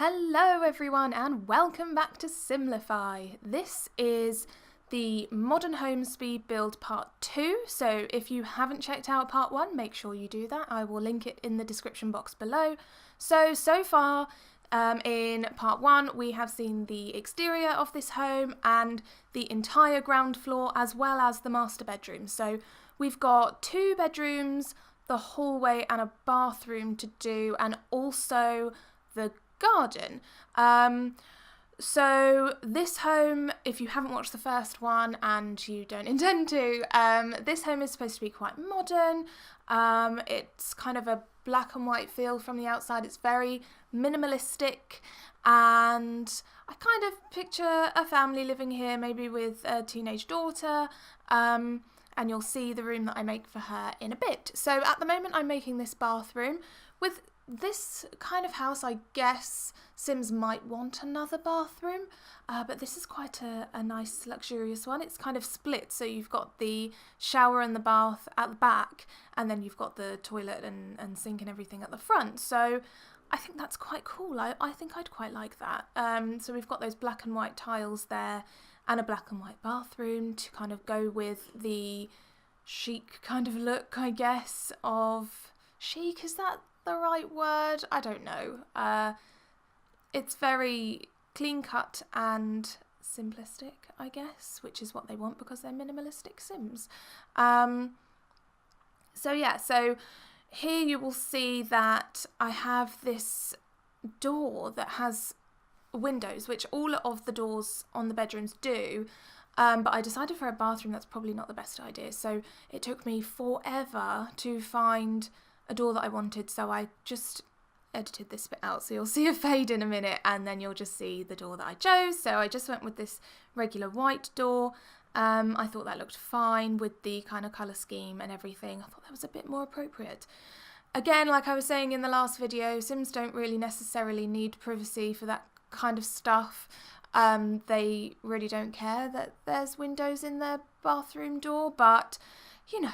Hello everyone and welcome back to Simplify. This is the Modern Home Speed Build Part 2, so if you haven't checked out Part 1, make sure you do that. I will link it in the description box below. So far in Part 1 we have seen the exterior of this home and the entire ground floor as well as the master bedroom. So we've got 2 bedrooms, the hallway and a bathroom to do, and also the garden. So this home, if you haven't watched the first one and you don't intend to, this home is supposed to be quite modern. It's kind of a black and white feel from the outside. It's very minimalistic, and I kind of picture a family living here, maybe with a teenage daughter, and you'll see the room that I make for her in a bit. So at the moment I'm making this bathroom. With this kind of house, I guess Sims might want another bathroom, but this is quite a nice luxurious one. It's kind of split, so you've got the shower and the bath at the back, and then you've got the toilet and sink and everything at the front. So I think that's quite cool. I think I'd quite like that. So we've got those black and white tiles there and a black and white bathroom to kind of go with the chic kind of look, I guess, of chic. Is that the right word? I don't know. It's very clean cut and simplistic, I guess, which is what they want because they're minimalistic Sims. So here you will see that I have this door that has windows, which all of the doors on the bedrooms do, but I decided for a bathroom that's probably not the best idea, so it took me forever to find a door that I wanted, so I just edited this bit out, so you'll see a fade in a minute and then you'll just see the door that I chose. So I just went with this regular white door. I thought that looked fine with the kind of colour scheme and everything. I thought that was a bit more appropriate. Again, like I was saying in the last video, Sims don't really necessarily need privacy for that kind of stuff. They really don't care that there's windows in their bathroom door, but you know,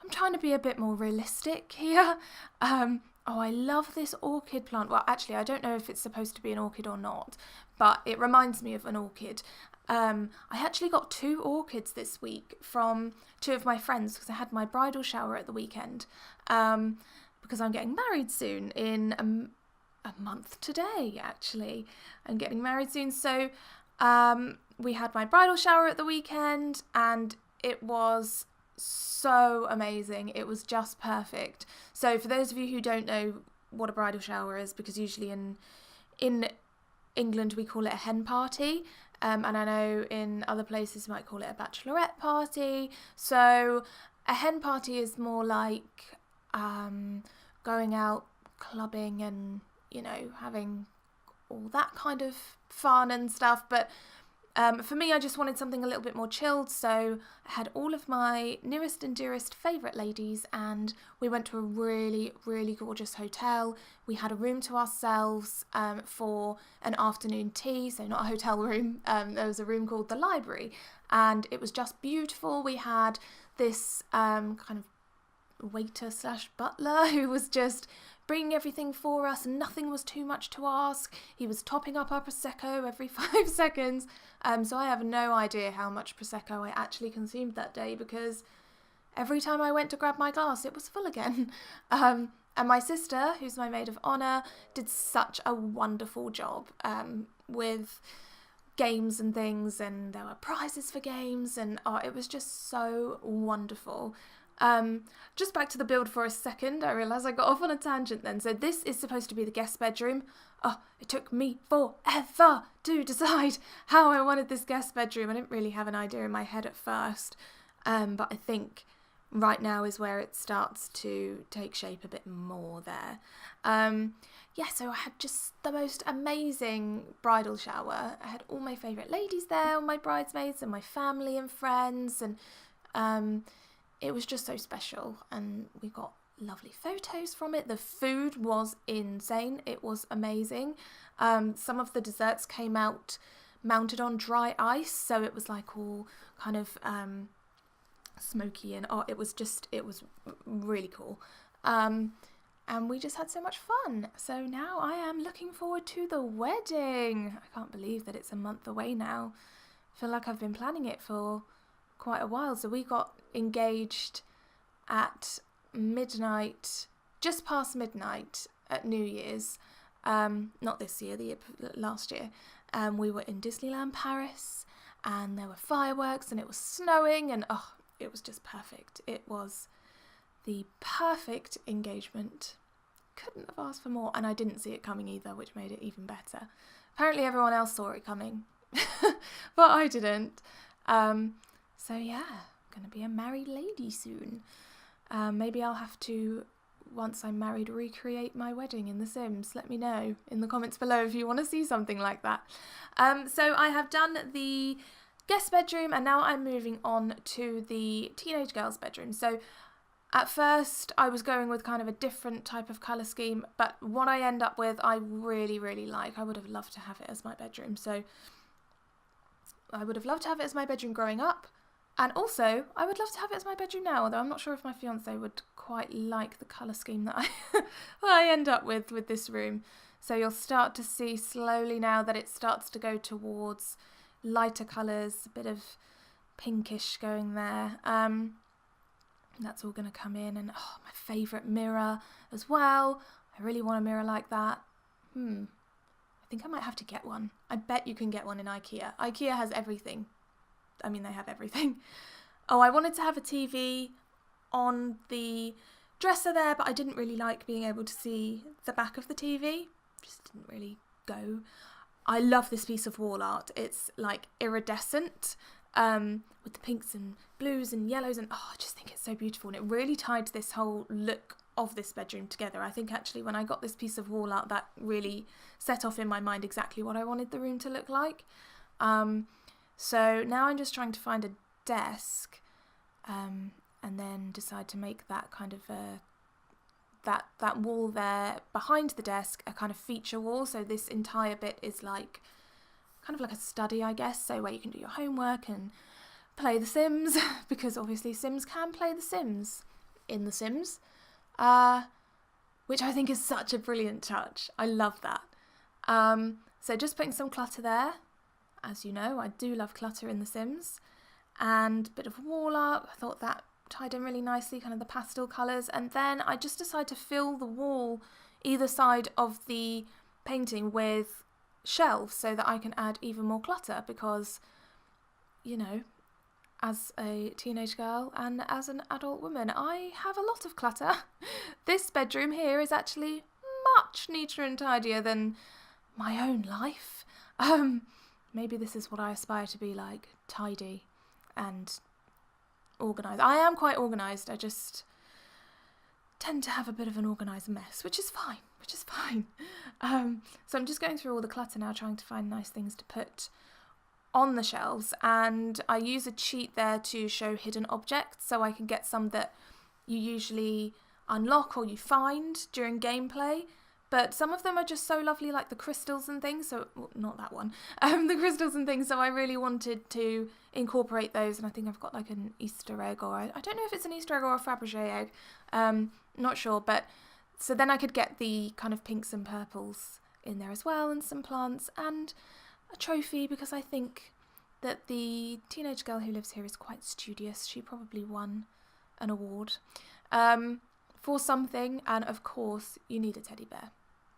I'm trying to be a bit more realistic here. Oh, I love this orchid plant. Well, actually, I don't know if it's supposed to be an orchid or not, but it reminds me of an orchid. I actually got 2 orchids this week from 2 of my friends because I had my bridal shower at the weekend, because I'm getting married soon in a month today, actually. I'm getting married soon. So we had my bridal shower at the weekend and it was so amazing. It was just perfect. So for those of you who don't know what a bridal shower is, because usually in England we call it a hen party, and I know in other places you might call it a bachelorette party. So a hen party is more like going out clubbing and, you know, having all that kind of fun and stuff, but for me, I just wanted something a little bit more chilled, so I had all of my nearest and dearest favourite ladies and we went to a really, really gorgeous hotel. We had a room to ourselves for an afternoon tea, so not a hotel room. There was a room called the library and it was just beautiful. We had this kind of waiter / butler who was just bringing everything for us and nothing was too much to ask. He was topping up our Prosecco every 5 seconds. So I have no idea how much Prosecco I actually consumed that day because every time I went to grab my glass it was full again. And my sister, who's my maid of honour, did such a wonderful job with games and things, and there were prizes for games, and it was just so wonderful. Just back to the build for a second. I realised I got off on a tangent then. So this is supposed to be the guest bedroom. Oh, it took me forever to decide how I wanted this guest bedroom. I didn't really have an idea in my head at first, but I think right now is where it starts to take shape a bit more there. So I had just the most amazing bridal shower. I had all my favourite ladies there, all my bridesmaids and my family and friends, and it was just so special, and we got lovely photos from it. The food was insane. It was amazing. Some of the desserts came out mounted on dry ice, so it was like all kind of smoky, and it was really cool. and we just had so much fun. So now I am looking forward to the wedding. I can't believe that it's a month away now. I feel like I've been planning it for quite a while. So we got engaged at midnight, just past midnight at New Year's. Not this year, the year last year. We were in Disneyland Paris, and there were fireworks, and it was snowing, and it was just perfect. It was the perfect engagement. Couldn't have asked for more, and I didn't see it coming either, which made it even better. Apparently everyone else saw it coming, but I didn't. So yeah, I'm going to be a married lady soon. Maybe I'll have to, once I'm married, recreate my wedding in The Sims. Let me know in the comments below if you want to see something like that. So I have done the guest bedroom, and now I'm moving on to the teenage girl's bedroom. So at first I was going with kind of a different type of colour scheme, but what I end up with I really, really like. I would have loved to have it as my bedroom. So I would have loved to have it as my bedroom growing up, and also I would love to have it as my bedroom now, although I'm not sure if my fiancé would quite like the colour scheme that I end up with this room. So you'll start to see slowly now that it starts to go towards lighter colours, a bit of pinkish going there. That's all going to come in, and my favourite mirror as well. I really want a mirror like that. I think I might have to get one. I bet you can get one in IKEA. IKEA has everything. I mean, they have everything. I wanted to have a TV on the dresser there, but I didn't really like being able to see the back of the TV. Just didn't really go. I love this piece of wall art. It's like iridescent, with the pinks and blues and yellows, and I just think it's so beautiful, and it really tied this whole look of this bedroom together. I think actually when I got this piece of wall art, that really set off in my mind exactly what I wanted the room to look like. So now I'm just trying to find a desk, and then decide to make that kind of that wall there behind the desk a kind of feature wall. So this entire bit is like kind of like a study, I guess, so where you can do your homework and play The Sims, because obviously Sims can play The Sims in The Sims, which I think is such a brilliant touch. I love that. So just putting some clutter there. As you know, I do love clutter in The Sims, and a bit of wall art. I thought that tied in really nicely, kind of the pastel colours, and then I just decided to fill the wall either side of the painting with shelves so that I can add even more clutter, because, you know, as a teenage girl and as an adult woman, I have a lot of clutter. This bedroom here is actually much neater and tidier than my own life. Maybe this is what I aspire to be like, tidy and organised. I am quite organised, I just tend to have a bit of an organised mess, which is fine. So I'm just going through all the clutter now, trying to find nice things to put on the shelves, and I use a cheat there to show hidden objects, so I can get some that you usually unlock or you find during gameplay, but some of them are just so lovely, like the crystals and things, so, well, not that one, the crystals and things, so I really wanted to incorporate those, and I think I've got like an Easter egg, or I don't know if it's an Easter egg or a Fabergé egg, not sure, but so then I could get the kind of pinks and purples in there as well, and some plants, and a trophy, because I think that the teenage girl who lives here is quite studious. She probably won an award for something, and of course you need a teddy bear.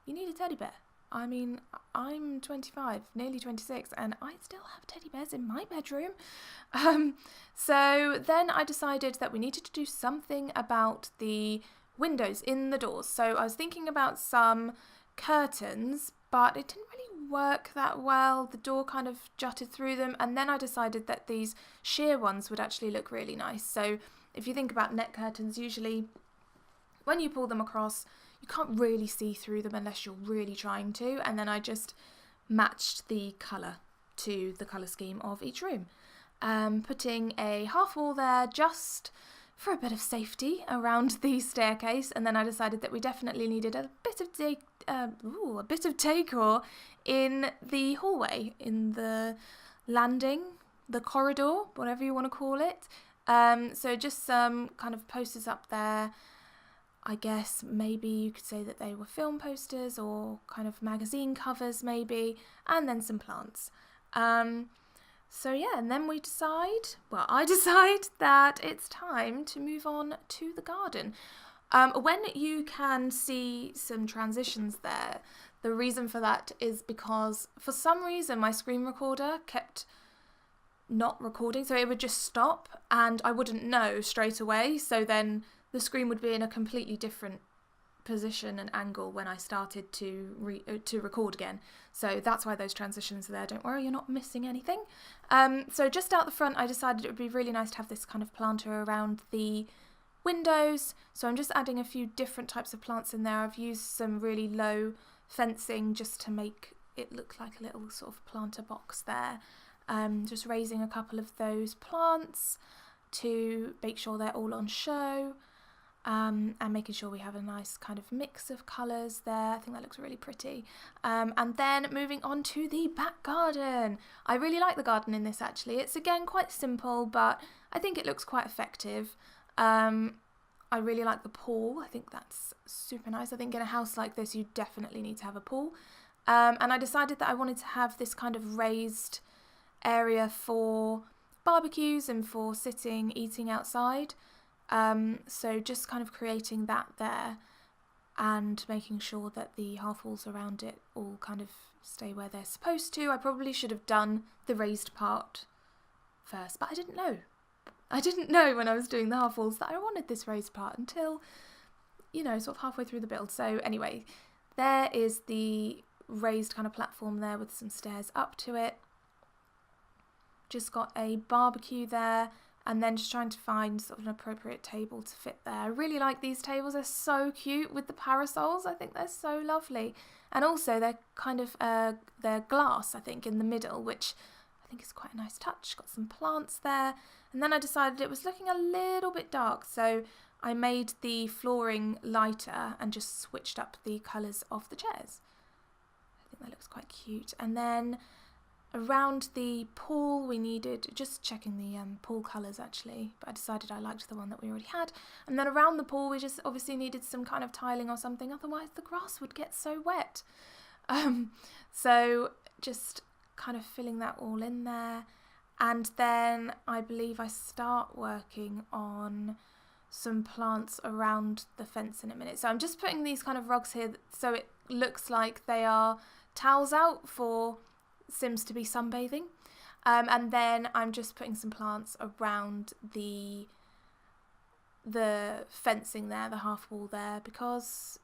You need a teddy bear. I mean, I'm 25, nearly 26, and I still have teddy bears in my bedroom. So then I decided that we needed to do something about the windows in the doors. So I was thinking about some curtains, but it didn't really work that well. The door kind of jutted through them, and then I decided that these sheer ones would actually look really nice. So if you think about net curtains, usually when you pull them across, you can't really see through them unless you're really trying to, and then I just matched the colour to the colour scheme of each room. Putting a half wall there just for a bit of safety around the staircase, and then I decided that we definitely needed a bit of decor in the hallway, in the landing, the corridor, whatever you want to call it. So just some kind of posters up there. I guess maybe you could say that they were film posters or kind of magazine covers maybe, and then some plants. So yeah, and then I decide that it's time to move on to the garden. When you can see some transitions there, the reason for that is because for some reason my screen recorder kept not recording, so it would just stop and I wouldn't know straight away, so then the screen would be in a completely different position and angle when I started to record again. So that's why those transitions are there. Don't worry, you're not missing anything. So just out the front, I decided it would be really nice to have this kind of planter around the windows. So I'm just adding a few different types of plants in there. I've used some really low fencing just to make it look like a little sort of planter box there. Just raising a couple of those plants to make sure they're all on show. And making sure we have a nice kind of mix of colours there. I think that looks really pretty. And then moving on to the back garden. I really like the garden in this actually. It's again quite simple, but I think it looks quite effective. I really like the pool. I think that's super nice. I think in a house like this you definitely need to have a pool. And I decided that I wanted to have this kind of raised area for barbecues and for sitting, eating outside. So just kind of creating that there and making sure that the half walls around it all kind of stay where they're supposed to. I probably should have done the raised part first, but I didn't know. I didn't know when I was doing the half walls that I wanted this raised part until, sort of halfway through the build. So anyway, there is the raised kind of platform there with some stairs up to it. Just got a barbecue there. And then just trying to find sort of an appropriate table to fit there. I really like these tables. They're so cute with the parasols. I think they're so lovely. And also they're kind of, they're glass, I think, in the middle, which I think is quite a nice touch. Got some plants there. And then I decided it was looking a little bit dark. So I made the flooring lighter and just switched up the colours of the chairs. I think that looks quite cute. And then around the pool we needed, just checking the pool colours actually, but I decided I liked the one that we already had. And then around the pool we just obviously needed some kind of tiling or something, otherwise the grass would get so wet. So just kind of filling that all in there. And then I believe I start working on some plants around the fence in a minute. So I'm just putting these kind of rugs here so it looks like they are towels out for Sims to be sunbathing, and then I'm just putting some plants around the fencing there, the half wall there, because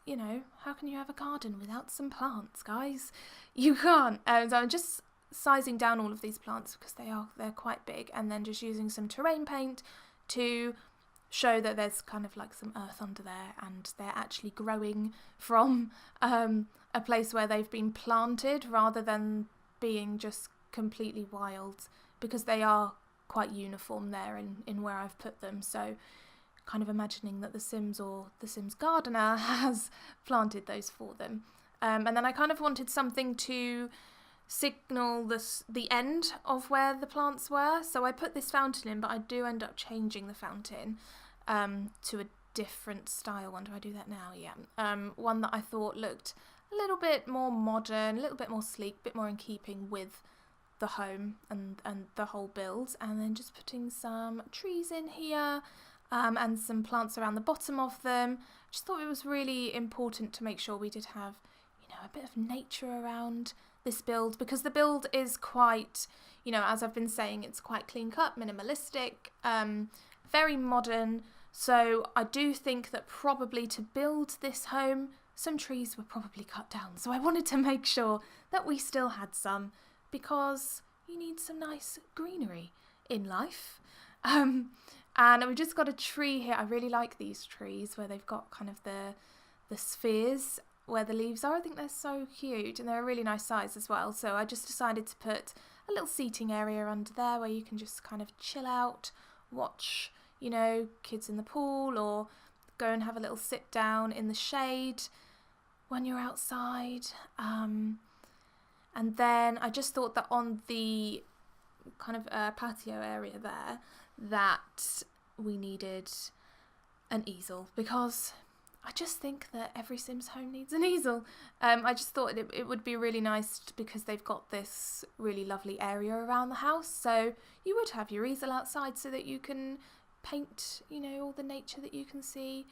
how can you have a garden without some plants, guys? You can't. So I'm just sizing down all of these plants because they're quite big, and then just using some terrain paint to show that there's kind of like some earth under there and they're actually growing from a place where they've been planted rather than being just completely wild, because they are quite uniform there in where I've put them. So kind of imagining that the Sims or the Sims gardener has planted those for them. And then I kind of wanted something to signal the end of where the plants were. So I put this fountain in, but I do end up changing the fountain to a different style one. Do I do that now? Yeah. One that I thought looked a little bit more modern, a little bit more sleek, a bit more in keeping with the home and the whole build. And then just putting some trees in here and some plants around the bottom of them. Just thought it was really important to make sure we did have, a bit of nature around this build, because the build is quite, as I've been saying, it's quite clean cut, minimalistic, very modern. So I do think that probably to build this home, some trees were probably cut down. So I wanted to make sure that we still had some, because you need some nice greenery in life. And we've just got a tree here. I really like these trees where they've got kind of the spheres where the leaves are. I think they're so cute, and they're a really nice size as well. So I just decided to put a little seating area under there where you can just kind of chill out, watch, kids in the pool, or go and have a little sit down in the shade when you're outside. And then I just thought that on the kind of patio area there, that we needed an easel, because I just think that every Sims home needs an easel. I just thought it would be really nice because they've got this really lovely area around the house. So you would have your easel outside so that you can paint, you know, all the nature that you can see.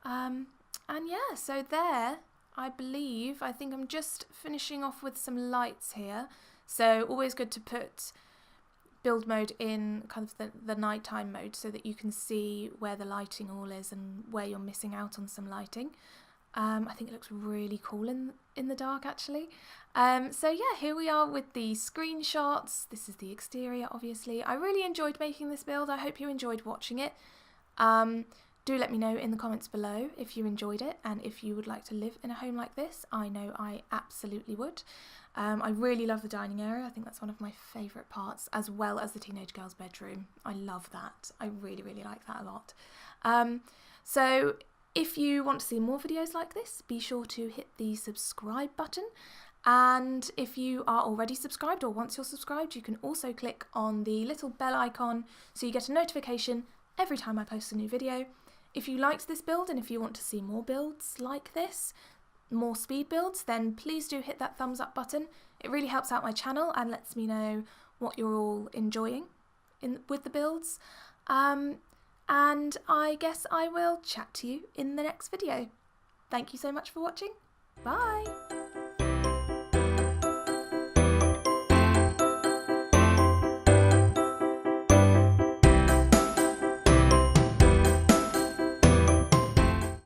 And yeah, so there, I think I'm just finishing off with some lights here. So always good to put build mode in kind of the nighttime mode so that you can see where the lighting all is and where you're missing out on some lighting. I think it looks really cool in the dark actually. So yeah, here we are with the screenshots. This is the exterior obviously. I really enjoyed making this build. I hope you enjoyed watching it. Do let me know in the comments below if you enjoyed it and if you would like to live in a home like this. I know I absolutely would. I really love the dining area. I think that's one of my favourite parts, as well as the teenage girl's bedroom. I love that. I really, really like that a lot. So if you want to see more videos like this, be sure to hit the subscribe button. And if you are already subscribed, or once you're subscribed, you can also click on the little bell icon so you get a notification every time I post a new video. If you liked this build and if you want to see more builds like this, more speed builds, then please do hit that thumbs up button. It really helps out my channel and lets me know what you're all enjoying with the builds. And I guess I will chat to you in the next video. Thank you so much for watching. Bye!